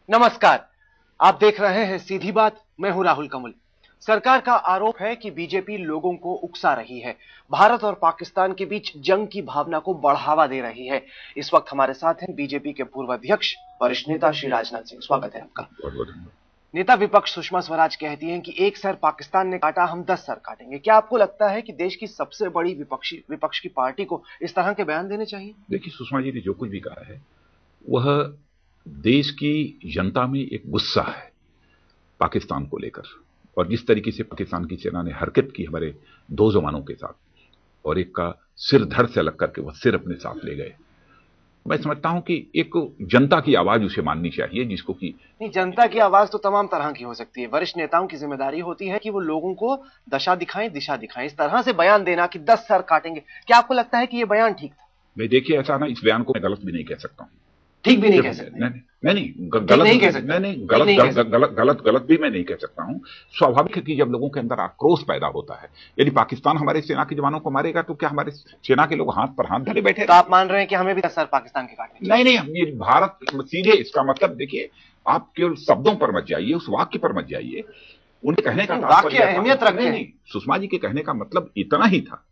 नमस्कार। आप देख रहे हैं सीधी बात। मैं हूं राहुल कमल। सरकार का आरोप है कि बीजेपी लोगों को उकसा रही है, भारत और पाकिस्तान के बीच जंग की भावना को बढ़ावा दे रही है। इस वक्त हमारे साथ हैं बीजेपी के पूर्व अध्यक्ष वरिष्ठ नेता श्री राजनाथ सिंह। स्वागत है आपका। नेता विपक्ष सुषमा स्वराज कहती हैं कि एक सर पाकिस्तान ने काटा, हम 10 सर काटेंगे। क्या आपको लगता है कि देश की सबसे बड़ी विपक्ष की पार्टी को इस तरह के बयान देने चाहिए? देखिए, सुषमा जी ने जो कुछ भी कहा है वह देश की जनता में एक गुस्सा है पाकिस्तान को लेकर, और जिस तरीके से पाकिस्तान की सेना ने हरकत की हमारे 2 जवानों के साथ, और एक का सिर धड़ से अलग करके वह सिर अपने साथ ले गए। मैं समझता हूं कि एक जनता की आवाज उसे माननी चाहिए, जिसको कि नहीं, जनता की आवाज तो तमाम तरह की हो सकती है। वरिष्ठ नेताओं की जिम्मेदारी होती है कि वो लोगों को दशा दिखाएं, दिशा दिखाएं। इस तरह से बयान देना कि 10 सर काटेंगे, क्या आपको लगता है कि ये बयान ठीक था? मैं देखिए, ऐसा ना, इस बयान को मैं गलत भी नहीं कह सकता हूं, ठीक भी नहीं कह सकते। नहीं, गलत नहीं कह सकते। नहीं, गलत भी मैं नहीं कह सकता हूं। स्वाभाविक है कि जब लोगों के अंदर आक्रोश पैदा होता है, यदि पाकिस्तान हमारे सेना के जवानों को मारेगा तो क्या हमारे सेना के लोग हाथ पर हाथ धरे बैठे? तो आप मान रहे हैं कि हमें भी 10 सर पाकिस्तान के काटने? नहीं, ये भारत सीधे, इसका मतलब देखिए, आप केवल शब्दों पर मत जाइए, उस वाक्य पर मत जाइए। उनके कहने का वाक्य अहमियत रखते हैं। नहीं, सुषमा जी के कहने का मतलब इतना ही था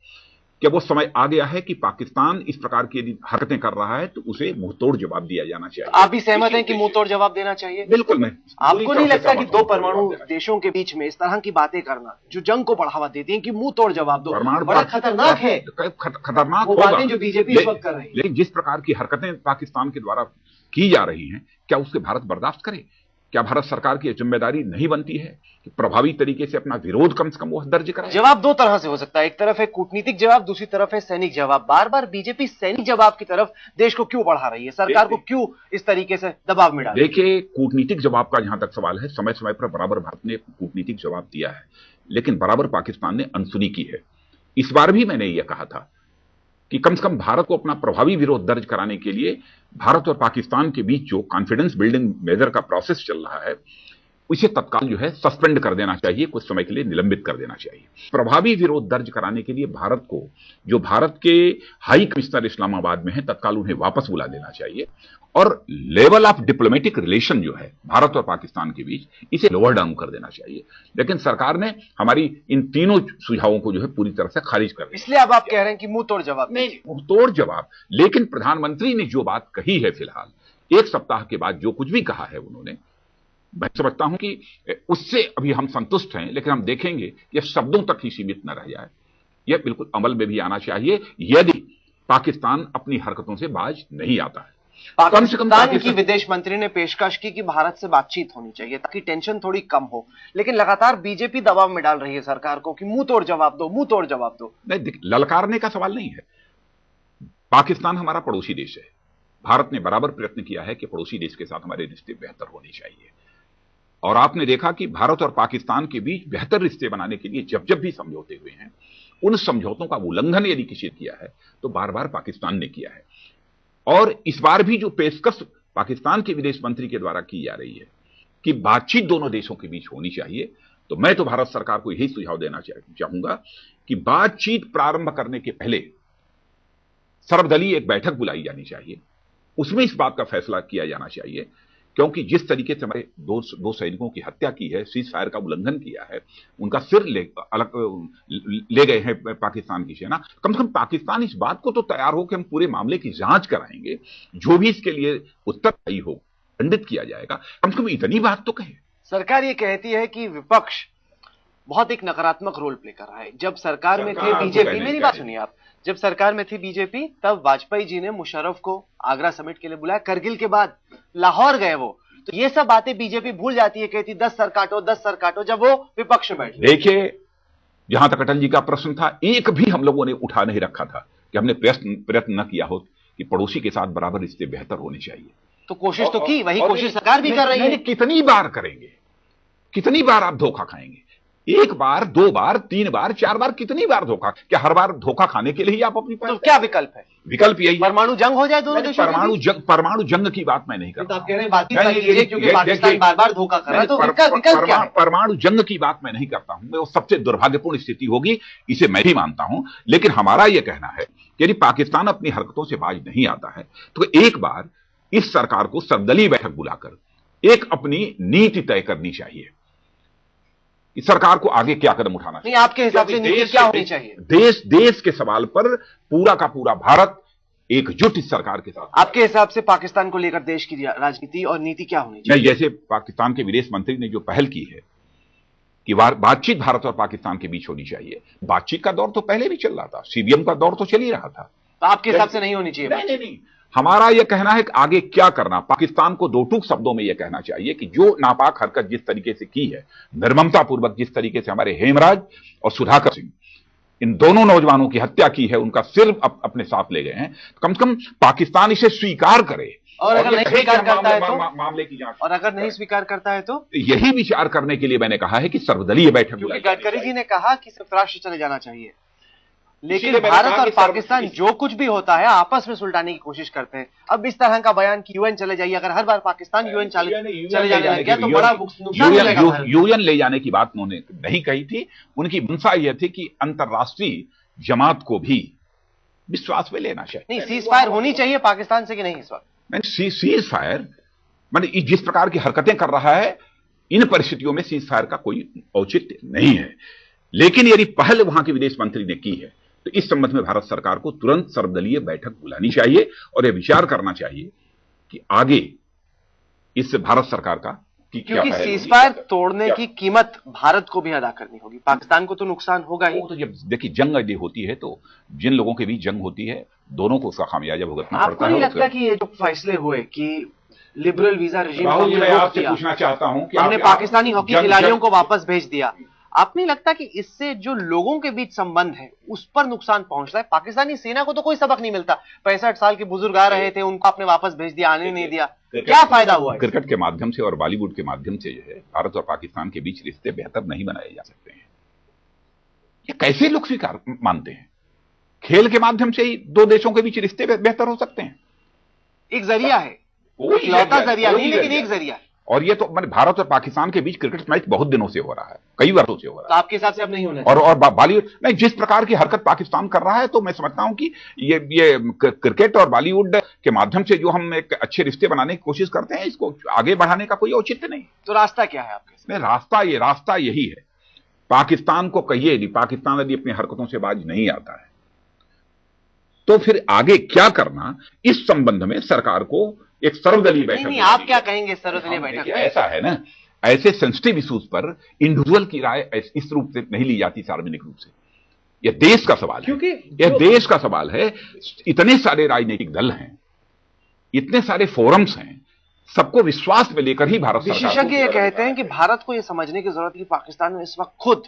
कि वो समय आ गया है कि पाकिस्तान इस प्रकार की यदि हरकतें कर रहा है तो उसे मुंहतोड़ जवाब दिया जाना चाहिए। आप भी सहमत हैं कि मुंहतोड़ जवाब देना चाहिए? बिल्कुल। मैं आपको नहीं लगता कि 2 परमाणु देशों के बीच में इस तरह की बातें करना जो जंग को बढ़ावा देती हैं कि मुंहतोड़ जवाब दो, बड़ा खतरनाक है? खतरनाक वो बातें जो बीजेपी इस वक्त कर रही है। लेकिन जिस प्रकार की हरकतें पाकिस्तान के द्वारा की जा रही हैं, क्या उसके भारत बर्दाश्त करे? क्या भारत सरकार की जिम्मेदारी नहीं बनती है कि प्रभावी तरीके से अपना विरोध कम से कम वो दर्ज कराए? जवाब 2 तरह से हो सकता है। एक तरफ है कूटनीतिक जवाब, दूसरी तरफ है सैनिक जवाब। बार बार बीजेपी सैनिक जवाब की तरफ देश को क्यों बढ़ा रही है? सरकार को क्यों इस तरीके से दबाव में डाल? देखिए, कूटनीतिक जवाब का जहां तक सवाल है, समय समय पर बराबर भारत ने कूटनीतिक जवाब दिया है, लेकिन बराबर पाकिस्तान ने अनसुनी की है। इस बार भी मैंने यह कहा था कि कम से कम भारत को अपना प्रभावी विरोध दर्ज कराने के लिए भारत और पाकिस्तान के बीच जो कॉन्फिडेंस बिल्डिंग मेजर का प्रोसेस चल रहा है, उसे तत्काल जो है सस्पेंड कर देना चाहिए, कुछ समय के लिए निलंबित कर देना चाहिए। प्रभावी विरोध दर्ज कराने के लिए भारत को, जो भारत के हाई कमिश्नर इस्लामाबाद में है, तत्काल उन्हें वापस बुला लेना चाहिए, और लेवल ऑफ डिप्लोमेटिक रिलेशन जो है भारत और पाकिस्तान के बीच, इसे लोअर डाउन कर देना चाहिए। लेकिन सरकार ने हमारी इन तीनों सुझावों को जो है पूरी तरह से खारिज कर दिया। इसलिए अब आप कह रहे हैं कि मुंह तोड़ जवाब? नहीं, मुंह तोड़ जवाब, लेकिन प्रधानमंत्री ने जो बात कही है, फिलहाल 1 सप्ताह के बाद जो कुछ भी कहा है उन्होंने, मैं समझता हूं कि उससे अभी हम संतुष्ट हैं, लेकिन हम देखेंगे यह शब्दों तक ही सीमित न रह जाए। यह बिल्कुल अमल में भी आना चाहिए यदि पाकिस्तान अपनी हरकतों से बाज नहीं आता है। कम से कम की विदेश मंत्री ने पेशकश की कि भारत से बातचीत होनी चाहिए ताकि टेंशन थोड़ी कम हो, लेकिन लगातार बीजेपी दबाव में डाल रही है सरकार को कि मुंह तोड़ जवाब दो, मुंह तोड़ जवाब दो। नहीं, ललकारने का सवाल नहीं है। पाकिस्तान हमारा पड़ोसी देश है। भारत ने बराबर प्रयत्न किया है कि पड़ोसी देश के साथ हमारे रिश्ते बेहतर होने चाहिए, और आपने देखा कि भारत और पाकिस्तान के बीच बेहतर रिश्ते बनाने के लिए जब जब भी समझौते हुए हैं, उन समझौतों का उल्लंघन यदि किसी ने किया है तो बार बार पाकिस्तान ने किया है। और इस बार भी जो पेशकश पाकिस्तान के विदेश मंत्री के द्वारा की जा रही है कि बातचीत दोनों देशों के बीच होनी चाहिए, तो मैं तो भारत सरकार को यही सुझाव देना चाहूंगा कि बातचीत प्रारंभ करने के पहले सर्वदलीय एक बैठक बुलाई जानी चाहिए। उसमें इस बात का फैसला किया जाना चाहिए, क्योंकि जिस तरीके से हमारे दो सैनिकों की हत्या की है, सीज फायर का उल्लंघन किया है, उनका सिर ले गए हैं पाकिस्तान की सेना, कम से कम पाकिस्तान इस बात को तो तैयार हो कि हम पूरे मामले की जांच कराएंगे, जो भी इसके लिए उत्तरदायी हो दंडित किया जाएगा। कम से कम इतनी बात तो कहे। सरकार ये कहती है कि विपक्ष बहुत एक नकारात्मक रोल प्ले कर रहा है। जब सरकार में थे बीजेपी, मेरी बात सुनिए आप, जब सरकार में थी बीजेपी तब वाजपेयी जी ने मुशर्रफ को आगरा समिट के लिए बुलाया, करगिल के बाद लाहौर गए वो, तो ये सब बातें बीजेपी भूल जाती है, कहती 10 सर काटो, 10 सर काटो, जब वो विपक्ष में बैठे। देखिए, जहां तक अटल जी का प्रश्न था, एक भी हम लोगों ने उठा नहीं रखा था कि हमने प्रयत्न न किया हो कि पड़ोसी के साथ बराबर रिश्ते बेहतर होने चाहिए। तो कोशिश तो की, वही कोशिश सरकार भी कर रही है। कितनी बार करेंगे? कितनी बार आप धोखा खाएंगे? 1 बार, 2 बार, 3 बार, 4 बार, कितनी बार धोखा? क्या हर बार धोखा खाने के लिए ही आप अपनी तो क्या विकल्प है? विकल्प यही, परमाणु जंग हो जाए दोनों देशों में। परमाणु जंग की बात मैं नहीं कर रहा। आप कह रहे हैं बातचीत क्योंकि पाकिस्तान बार-बार धोखा कर रहा है, तो इनका विकल्प क्या है? परमाणु जंग की बात मैं नहीं करता हूं। वो सबसे दुर्भाग्यपूर्ण स्थिति होगी, इसे मैं भी मानता हूं, लेकिन हमारा यह कहना है कि यदि पाकिस्तान अपनी हरकतों से बाज नहीं आता है तो एक बार इस सरकार को सर्वदलीय बैठक बुलाकर एक अपनी नीति तय करनी चाहिए कि सरकार को आगे क्या कदम उठाना चाहिए। नहीं, आपके हिसाब से नीति क्या होनी चाहिए? देश के सवाल पर पूरा का पूरा भारत एकजुट इस सरकार के साथ। आपके हिसाब से पाकिस्तान को लेकर देश की राजनीति और नीति क्या होनी चाहिए? जैसे पाकिस्तान के विदेश मंत्री ने जो पहल की है कि बातचीत भारत और पाकिस्तान के बीच होनी चाहिए। बातचीत का दौर तो पहले भी चल रहा था, सीबीएम का दौर तो चल ही रहा था। तो आपके हिसाब से नहीं होनी चाहिए? नहीं, हमारा यह कहना है कि आगे क्या करना। पाकिस्तान को दो टूक शब्दों में यह कहना चाहिए कि जो नापाक हरकत जिस तरीके से की है, निर्ममतापूर्वक जिस तरीके से हमारे हेमराज और सुधाकर सिंह, इन दोनों नौजवानों की हत्या की है, उनका सिर अपने साथ ले गए हैं, कम से कम पाकिस्तान इसे स्वीकार करे। और अगर नहीं स्वीकार करता है तो मामले की जांच, और अगर नहीं स्वीकार करता है तो यही विचार करने के लिए मैंने कहा है कि सर्वदलीय बैठक बुलाई। गडकरी जी ने कहा कि संयुक्त राष्ट्र चले जाना चाहिए, लेकिन भारत और पाकिस्तान जो कुछ भी होता है आपस में सुलझाने की कोशिश करते हैं। अब इस तरह का बयान कि यूएन चले जाइए, अगर हर बार पाकिस्तान यूएन चले जाने लग गया तो बड़ा नुकसान हो जाएगा। यूएन ले जाने की बात उन्होंने नहीं कही थी। उनकी मंशा यह थी कि अंतर्राष्ट्रीय जमात को भी विश्वास में लेना चाहिए। नहीं, सीज फायर होनी चाहिए पाकिस्तान से कि नहीं इस वक्त? सीज फायर मैंने जिस प्रकार की हरकतें कर रहा है, इन परिस्थितियों में सीज फायर का कोई औचित्य नहीं है। लेकिन यदि पहल वहां के विदेश मंत्री ने की है तो इस संबंध में भारत सरकार को तुरंत सर्वदलीय बैठक बुलानी चाहिए और यह विचार करना चाहिए कि आगे इस भारत सरकार का क्योंकि सीज फायर तोड़ने की कीमत भारत को भी अदा करनी होगी, पाकिस्तान को तो नुकसान होगा ही। तो जब देखिए जंग यदि होती है तो जिन लोगों के बीच जंग होती है दोनों को उसका खामियाजा भुगतना पड़ता है। आपको नहीं लगता कि ये जो फैसले हुए कि लिबरल वीजा रेजिम आपसे पूछना चाहता हूं कि हमने पाकिस्तानी हॉकी खिलाड़ियों को वापस भेज दिया, आपको नहीं लगता कि इससे जो लोगों के बीच संबंध है उस पर नुकसान पहुंचता है? पाकिस्तानी सेना को तो कोई सबक नहीं मिलता, 65 साल के बुजुर्ग आ रहे थे, उनको आपने वापस भेज दिया, आने नहीं दिया, क्या फायदा हुआ? क्रिकेट के माध्यम से और बॉलीवुड के माध्यम से जो है भारत और पाकिस्तान के बीच रिश्ते बेहतर नहीं बनाए जा सकते हैं। ये कैसे लोग स्वीकार मानते हैं? खेल के माध्यम से ही दो देशों के बीच रिश्ते बेहतर हो सकते हैं। एक जरिया है, इकलौता जरिया नहीं, लेकिन एक जरिया है। और ये तो मैंने भारत और पाकिस्तान के बीच क्रिकेट मैच बहुत दिनों से हो रहा है, कई वर्षों से हो रहा है। तो आपके हिसाब से अब नहीं होना और बॉलीवुड नहीं, जिस प्रकार की हरकत पाकिस्तान कर रहा है तो मैं समझता हूं कि ये क्रिकेट और बॉलीवुड के माध्यम से जो हम एक अच्छे रिश्ते बनाने की कोशिश करते हैं, इसको आगे बढ़ाने का कोई औचित्य नहीं। तो रास्ता क्या है आपके? रास्ता यही है, पाकिस्तान को कहिए यदि पाकिस्तान यदि अपनी हरकतों से बाज नहीं आता है तो फिर आगे क्या करना, इस संबंध में सरकार को एक सर्वदलीय बैठक। नहीं, आप क्या कहेंगे सर्वदलीय बैठक में? ऐसा है ना, ऐसे सेंसिटिव इश्यूज पर इंडिविजुअल की राय इस रूप से नहीं ली जाती सार्वजनिक रूप से। यह देश का सवाल है, क्योंकि यह देश का सवाल है। इतने सारे राजनीतिक दल हैं, इतने सारे फोरम्स हैं, सबको विश्वास में लेकर ही भारत सरकार। विशेषज्ञ ये कहते हैं कि भारत को यह समझने की जरूरत है कि पाकिस्तान में इस वक्त खुद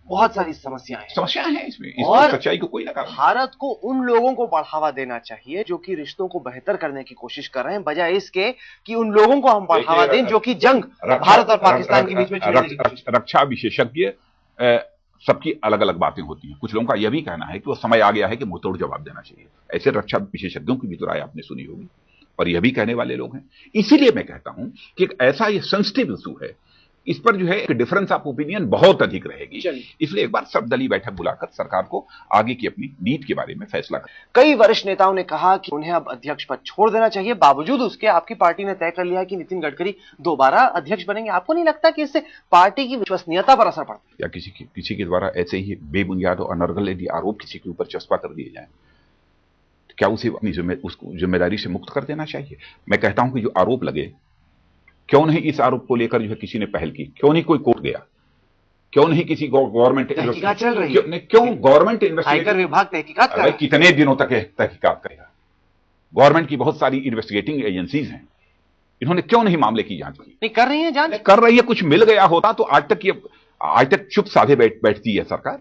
बहुत सारी समस्याएं हैं इसमें और सच्चाई को कोई ना कर। भारत को उन लोगों को बढ़ावा देना चाहिए जो कि रिश्तों को बेहतर करने की कोशिश कर रहे हैं, बजाय इसके कि उन लोगों को हम बढ़ावा दें जो कि जंग भारत और पाकिस्तान के बीच में छेड़ने की कोशिश। रक्षा विशेषज्ञ सबकी अलग अलग बातें होती हैं। कुछ लोगों का यह भी कहना है कि वो समय आ गया है कि मुंहतोड़ जवाब देना चाहिए। ऐसे रक्षा विशेषज्ञों की भी तो राय आपने सुनी होगी और यह भी कहने वाले लोग हैं। इसीलिए मैं कहता हूं कि एक ऐसा ये सेंसिटिव इशू है, इस पर जो है एक डिफरेंस ऑफ ओपिनियन बहुत अधिक रहेगी। इसलिए एक बार सर्वदलीय बैठक बुलाकर सरकार को आगे की अपनी नीति के बारे में फैसला कर। कई वरिष्ठ नेताओं ने कहा कि उन्हें अब अध्यक्ष पद छोड़ देना चाहिए, बावजूद उसके आपकी पार्टी ने तय कर लिया कि नितिन गडकरी दोबारा अध्यक्ष बनेंगे। आपको नहीं लगता कि इससे पार्टी की विश्वसनीयता पर असर पड़ता है? या किसी के द्वारा ऐसे ही बेबुनियाद और अनर्गल यदि आरोप किसी के ऊपर चस्पा कर दिए जाए तो क्या उसे अपनी जिम्मेदारी से मुक्त कर देना चाहिए? मैं कहता हूं कि जो आरोप लगे, क्यों नहीं इस आरोप को लेकर जो है किसी ने पहल की? क्यों नहीं कोई कोर्ट गया? क्यों नहीं किसी गवर्नमेंट तहकीकात चल रही है? क्यों गवर्नमेंट आयकर विभाग तहकीकात कर रहा है? कितने दिनों तक तहकीकात करेगा? गवर्नमेंट की बहुत सारी इन्वेस्टिगेटिंग एजेंसीज हैं, इन्होंने क्यों नहीं मामले की जांच की? नहीं कर रही है जांच? कर रही है। कुछ मिल गया होता तो आज तक चुप साधे बैठती है सरकार।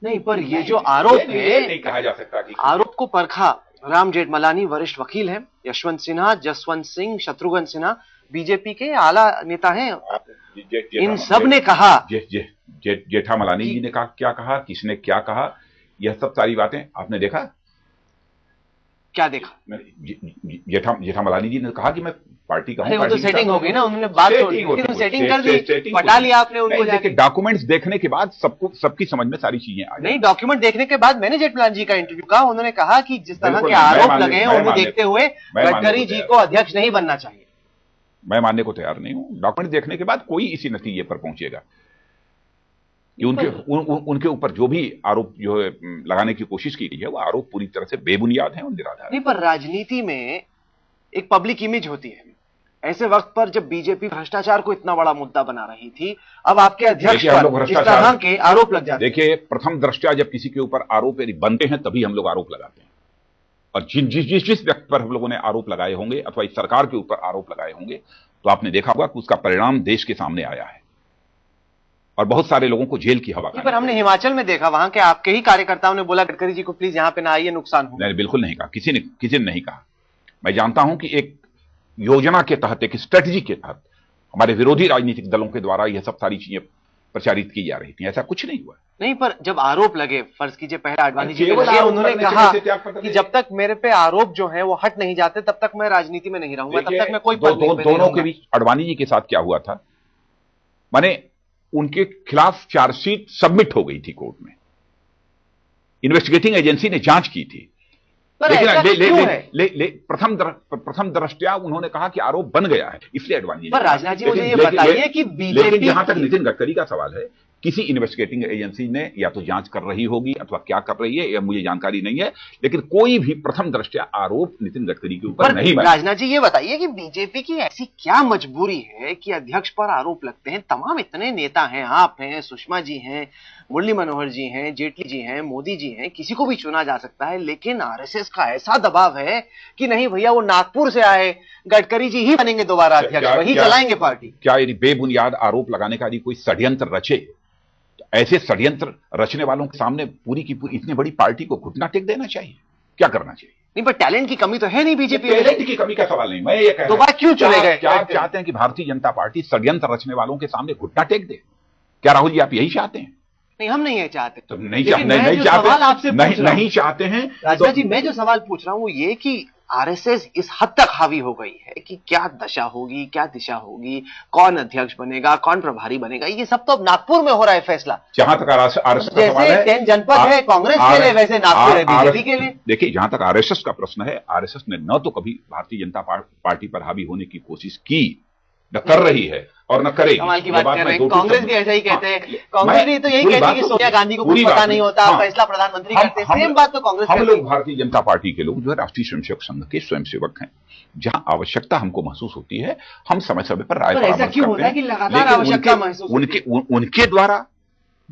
नहीं, पर ये जो आरोप है, नहीं कहा जा सकता कि आरोप को परखा राम जेठमलानी वरिष्ठ वकील हैं, यशवंत सिन्हा, जसवंत सिंह, शत्रुघ्न सिन्हा बीजेपी के आला नेता हैं, इन सब ने कहा। जेठामलानी जी ने क्या कहा, किसने क्या कहा, यह सब सारी बातें आपने देखा? क्या देखा? जेठामलानी जी ने कहा कि मैं पार्टी का हूं। वो तो सेटिंग हो गई ना, उन्होंने बात तो सेटिंग कर दी, पटा लिया आपने उनको जाके। डॉक्यूमेंट्स देखने के बाद सबकी समझ में सारी चीजें आ गई। नहीं, डॉक्यूमेंट देखने के बाद मैंने जेठमलानी जी का इंटरव्यू कहा, उन्होंने कहा कि जिस तरह के आरोप लगे हैं उन्हें देखते हुए गडकरी जी को अध्यक्ष नहीं बनना चाहिए। मैं मानने को तैयार नहीं हूं। डॉक्यूमेंट देखने के बाद कोई इसी नतीजे पर पहुंचेगा कि उनके ऊपर जो भी आरोप जो है लगाने की कोशिश की गई है वो आरोप पूरी तरह से बेबुनियाद है और निराधार नहीं, पर राजनीति में एक पब्लिक इमेज होती है। ऐसे वक्त पर जब बीजेपी भ्रष्टाचार को इतना बड़ा मुद्दा बना रही थी, अब आपके अध्यक्ष पर इस तरह के आरोप लग जाते हैं। देखिए, प्रथम दृष्टया जब किसी के ऊपर आरोप यदि बनते हैं तभी हम लोग आरोप लगाते हैं, और जिस व्यक्ति पर हम लोगों ने आरोप लगाए होंगे अथवा इस सरकार के ऊपर आरोप लगाए होंगे तो आपने देखा होगा कि उसका परिणाम देश के सामने आया है और बहुत सारे लोगों को जेल की हवा। पर हमने हिमाचल में देखा, वहां के आपके ही कार्यकर्ताओं ने बोला गडकरी जी को प्लीज यहां पे ना आइए, नुकसान हो। नहीं, बिल्कुल नहीं कहा, किसी ने नहीं कहा। मैं जानता हूं कि एक योजना के तहत, एक स्ट्रेटजी के तहत हमारे विरोधी राजनीतिक दलों के द्वारा यह सब सारी चीजें प्रचारित की जा रही थी, ऐसा कुछ नहीं हुआ। नहीं, पर जब आरोप लगे, फर्ज कीजिए पहले आडवाणी जी लगे, उन्होंने कहा कि जब तक मेरे पे आरोप जो है वो हट नहीं जाते तब तक मैं राजनीति में नहीं रहूंगा, तब तक मैं कोई पद नहीं दोनों के बीच आडवाणी जी के साथ क्या हुआ था, माने उनके खिलाफ चार्जशीट सबमिट हो गई थी कोर्ट में, इन्वेस्टिगेटिंग एजेंसी ने जांच की थी, लेकिन प्रथम दृष्टया उन्होंने कहा कि आरोप बन गया है, इसलिए एडवाणी। पर राजनाथ जी मुझे ये बताइए कि बीजेपी, लेकिन जहां तक नितिन गडकरी का सवाल है, किसी इन्वेस्टिगेटिंग एजेंसी ने या तो जांच कर रही होगी अथवा क्या कर रही है यह मुझे जानकारी नहीं है, लेकिन कोई भी प्रथम दृष्टया आरोप नितिन गडकरी के ऊपर नहीं बना। राजनाथ जी ये बताइए कि बीजेपी की ऐसी क्या मजबूरी है कि अध्यक्ष पर आरोप लगते हैं? तमाम इतने नेता हैं, आप हैं, सुषमा जी हैं, मुरली मनोहर जी हैं, जेटली जी हैं, मोदी जी हैं, किसी को भी चुना जा सकता है, लेकिन आरएसएस का ऐसा दबाव है कि नहीं भैया वो नागपुर से आए, गडकरी जी ही बनेंगे दोबारा अध्यक्ष, वही चलाएंगे पार्टी। क्या यदि बेबुनियाद आरोप लगाने का यदि कोई षड्यंत्र रचे, ऐसे षड्यंत्र रचने वालों के सामने पूरी की पूरी इतनी बड़ी पार्टी को घुटना टेक देना चाहिए? क्या करना चाहिए? नहीं, पर टैलेंट की कमी तो है नहीं बीजेपी में। टैलेंट की कमी का सवाल नहीं, मैं ये कह रहा हूं क्यों चले गए? क्या आप चाहते हैं कि भारतीय जनता पार्टी षड्यंत्र रचने वालों के सामने घुटना टेक दे? क्या राहुल जी आप यही चाहते हैं? नहीं, हम नहीं ये चाहते। तो नहीं चाहते हैं। राजनाथ जी, मैं जो सवाल पूछ रहा हूं वो ये कि आरएसएस इस हद तक हावी हो गई है कि क्या दशा होगी, क्या दिशा होगी, कौन अध्यक्ष बनेगा, कौन प्रभारी बनेगा, ये सब तो अब नागपुर में हो रहा है फैसला। जहां तक आरएसएस का सवाल है, 10 जनपद है कांग्रेस के लिए, वैसे नागपुर है बीजेपी के लिए। देखिए, जहां तक आरएसएस का प्रश्न है, आरएसएस ने न तो कभी भारतीय जनता पार्टी पर हावी होने की कोशिश की, न कर रही है और न करेगी। कमाल की बात कर रहे हैं, कांग्रेस भी ऐसा ही कहते हैं। कांग्रेस भी तो यही कहती है कि सोनिया गांधी को कुछ पता नहीं होता, फैसला प्रधानमंत्री करते हैं। सेम बात तो कांग्रेस। हम लोग भारतीय जनता पार्टी के लोग जो है राष्ट्रीय स्वयंसेवक संघ के स्वयंसेवक हैं, जहां आवश्यकता हमको महसूस होती है हम समय समय पर राय ऐसा क्यों होता है कि लगातार आवश्यकता महसूस उनके द्वारा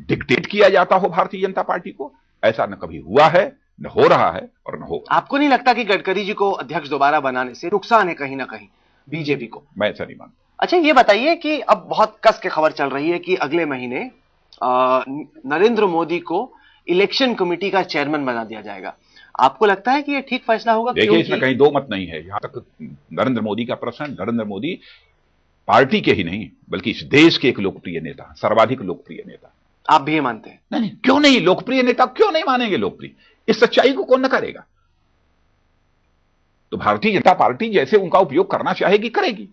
डिक्टेट किया जाता हो भारतीय जनता पार्टी को? ऐसा न कभी हुआ है, न हो रहा है और न होगा। आपको नहीं लगता कि गडकरी जी को अध्यक्ष दोबारा बनाने से नुकसान है कहीं ना कहीं बीजेपी को? मैं ऐसा नहीं मानता। अच्छा, ये बताइए कि अब बहुत कस के खबर चल रही है कि अगले महीने नरेंद्र मोदी को इलेक्शन कमेटी का चेयरमैन बना दिया जाएगा। आपको लगता है कि ये ठीक फैसला होगा? देखिए, इसमें कहीं दो मत नहीं है। जहां तक नरेंद्र मोदी का प्रश्न है, नरेंद्र मोदी पार्टी के ही नहीं बल्कि इस देश के एक लोकप्रिय नेता, सर्वाधिक लोकप्रिय नेता। आप भी ये मानते हैं? नहीं, क्यों नहीं? लोकप्रिय नेता क्यों नहीं मानेंगे? लोकप्रिय, इस सच्चाई को कौन न करेगा? तो भारतीय जनता पार्टी जैसे उनका उपयोग करना चाहेगी करेगी,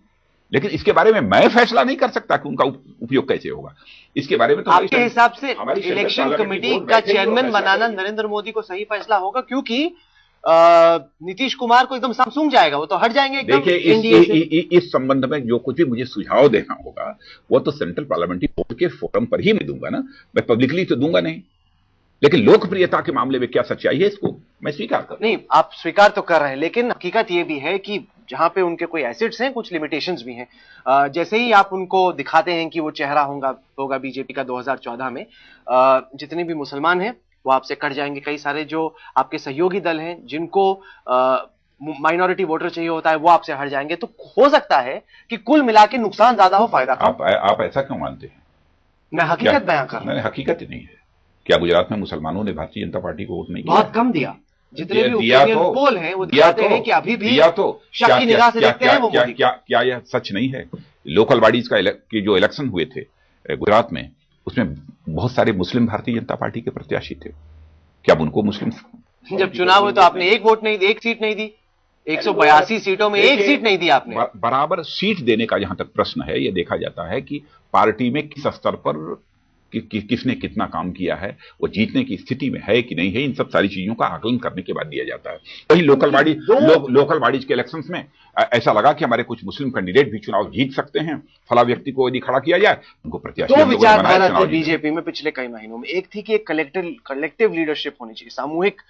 लेकिन इसके बारे में मैं फैसला नहीं कर सकता कि उनका उपयोग कैसे होगा। इसके बारे में तो आपके हिसाब से इलेक्शन कमेटी का चेयरमैन बनाना नरेंद्र मोदी को सही फैसला होगा? क्योंकि नीतीश कुमार को एकदम समसूंग जाएगा, वो तो हट जाएंगे एकदम। देखिए, इस संबंध में जो कुछ भी मुझे सुझाव देना होगा वो तो सेंट्रल पार्लियामेंट्री बोर्ड के फोरम पर ही मैं दूंगा ना, मैं पब्लिकली तो दूंगा नहीं। लेकिन लोकप्रियता के मामले में क्या सच्चाई है इसको मैं स्वीकार कर नहीं, आप स्वीकार तो कर रहे हैं, लेकिन हकीकत ये भी है कि जहां पे उनके कोई एसिड्स हैं, कुछ लिमिटेशंस भी हैं। जैसे ही आप उनको दिखाते हैं कि वो चेहरा होगा बीजेपी का 2014 में, जितने भी मुसलमान हैं वो आपसे कट जाएंगे। कई सारे जो आपके सहयोगी दल हैं जिनको माइनॉरिटी वोटर चाहिए होता है वो आपसे हट जाएंगे। तो हो सकता है कि कुल मिला के नुकसान ज्यादा हो, फायदा कम। आप ऐसा क्यों मानते हैं? मैं हकीकत बयां कर रहा हूं। हकीकत ही नहीं है। क्या गुजरात में मुसलमानों ने भारतीय जनता पार्टी को वोट नहीं दिया? बहुत कम दिया। जितने भी ओपिनियन पोल हैं वो दिखाते हैं कि अभी भी शक की निगाह से देखते हैं वो मोदी। क्या यह सच नहीं है? लोकल बॉडीज के जो इलेक्शन हुए थे गुजरात में, उसमें बहुत सारे मुस्लिम भारतीय जनता पार्टी के प्रत्याशी थे। क्या उनको मुस्लिम जब चुनाव हुए तो आपने एक वोट नहीं दी, एक सीट नहीं दी? 182 सीटों में एक सीट नहीं दी आपने। बराबर सीट देने का जहां तक प्रश्न है, यह देखा जाता है कि पार्टी में किस स्तर पर किसने कितना काम किया है, वो जीतने की स्थिति में है कि नहीं है, इन सब सारी चीजों का आकलन करने के बाद दिया जाता है। वही लोकल बॉडीज के इलेक्शंस में ऐसा लगा कि हमारे कुछ मुस्लिम कैंडिडेट भी चुनाव जीत सकते हैं, फला व्यक्ति को यदि खड़ा किया जाए उनको प्रत्याशी। दो विचारधारा थी बीजेपी में पिछले कई महीनों में। एक थी कि एक कलेक्टिव लीडरशिप होनी चाहिए, सामूहिक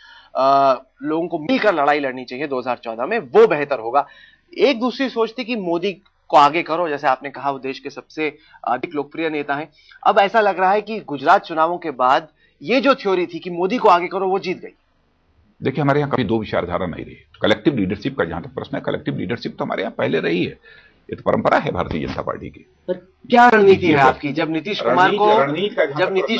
लोगों को मिलकर लड़ाई लड़नी चाहिए 2014 में, वो बेहतर होगा। एक दूसरी सोच थी कि मोदी को आगे करो, जैसे आपने कहा वो देश के सबसे अधिक लोकप्रिय नेता हैं। अब ऐसा लग रहा है कि गुजरात चुनावों के बाद ये जो थ्योरी थी कि मोदी को आगे करो वो जीत गई। देखिए, हमारे यहाँ कभी दो विचारधारा नहीं रही। कलेक्टिव लीडरशिप का जहां तक प्रश्न है, कलेक्टिव लीडरशिप तो हमारे यहाँ पहले रही है, ये तो परंपरा है भारतीय जनता पार्टी की। क्या रणनीति है आपकी? जब नीतीश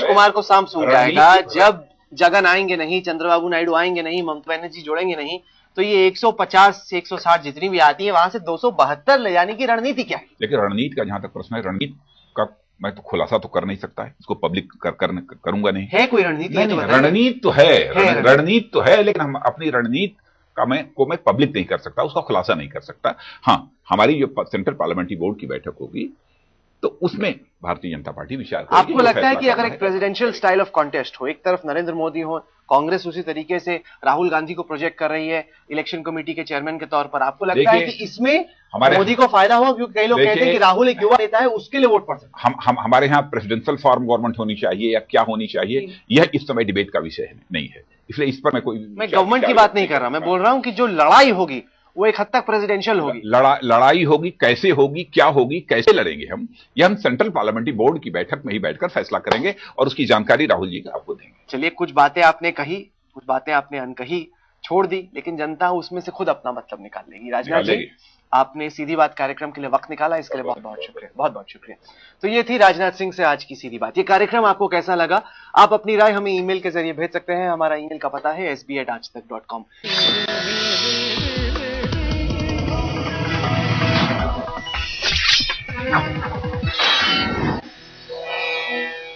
कुमार को सांप सूंघ जाएगा, जब जगन आएंगे नहीं, चंद्रबाबू नायडू आएंगे नहीं, ममता बनर्जी जोड़ेंगे नहीं, तो ये 150 से 160 जितनी भी आती है वहां से 272 ले जाने की रणनीति क्या है? देखिए, रणनीति का जहां तक प्रश्न है, रणनीति का मैं तो खुलासा तो कर नहीं सकता है, इसको पब्लिक करूंगा नहीं। है कोई रणनीति? रणनीति तो है, रणनीति तो है, लेकिन हम अपनी रणनीति का मैं पब्लिक नहीं कर सकता, उसका खुलासा नहीं कर सकता। हाँ, हमारी जो सेंट्रल पार्लियामेंट्री बोर्ड की बैठक होगी तो उसमें भारतीय जनता पार्टी विचार करेगी। आपको लगता है कि अगर एक प्रेसिडेंशियल स्टाइल ऑफ कॉन्टेस्ट हो, एक तरफ नरेंद्र मोदी हो, कांग्रेस उसी तरीके से राहुल गांधी को प्रोजेक्ट कर रही है इलेक्शन कमेटी के चेयरमैन के तौर पर, आपको लगता है कि इसमें मोदी को फायदा होगा? क्योंकि कई लोग कहते हैं कि राहुल एक युवा नेता है, उसके लिए वोट पड़ सकता है। हमारे यहाँ प्रेसिडेंशियल फॉर्म गवर्नमेंट होनी चाहिए या क्या होनी चाहिए, यह इस समय डिबेट का विषय नहीं है, इसलिए इस पर मैं गवर्नमेट की बात नहीं कर रहा, मैं बोल रहा हूं कि जो लड़ाई होगी वो एक हद तक प्रेसिडेंशियल होगी। लड़ाई होगी, कैसे होगी, क्या होगी, कैसे लड़ेंगे हम, यह हम सेंट्रल पार्लियामेंट्री बोर्ड की बैठक में ही बैठकर फैसला करेंगे और उसकी जानकारी राहुल जी को आपको देंगे। चलिए, कुछ बातें आपने कही, कुछ बातें आपने अनकही छोड़ दी, लेकिन जनता उसमें से खुद अपना मतलब निकाल लेगी। राजनाथ जी, आपने सीधी बात कार्यक्रम के लिए वक्त निकाला, इसके लिए बहुत बहुत शुक्रिया, बहुत बहुत शुक्रिया। तो ये थी राजनाथ सिंह से आज की सीधी बात। ये कार्यक्रम आपको कैसा लगा? आप अपनी राय हमें ईमेल के जरिए भेज सकते हैं। हमारा ईमेल का पता है sb@aajtak.com।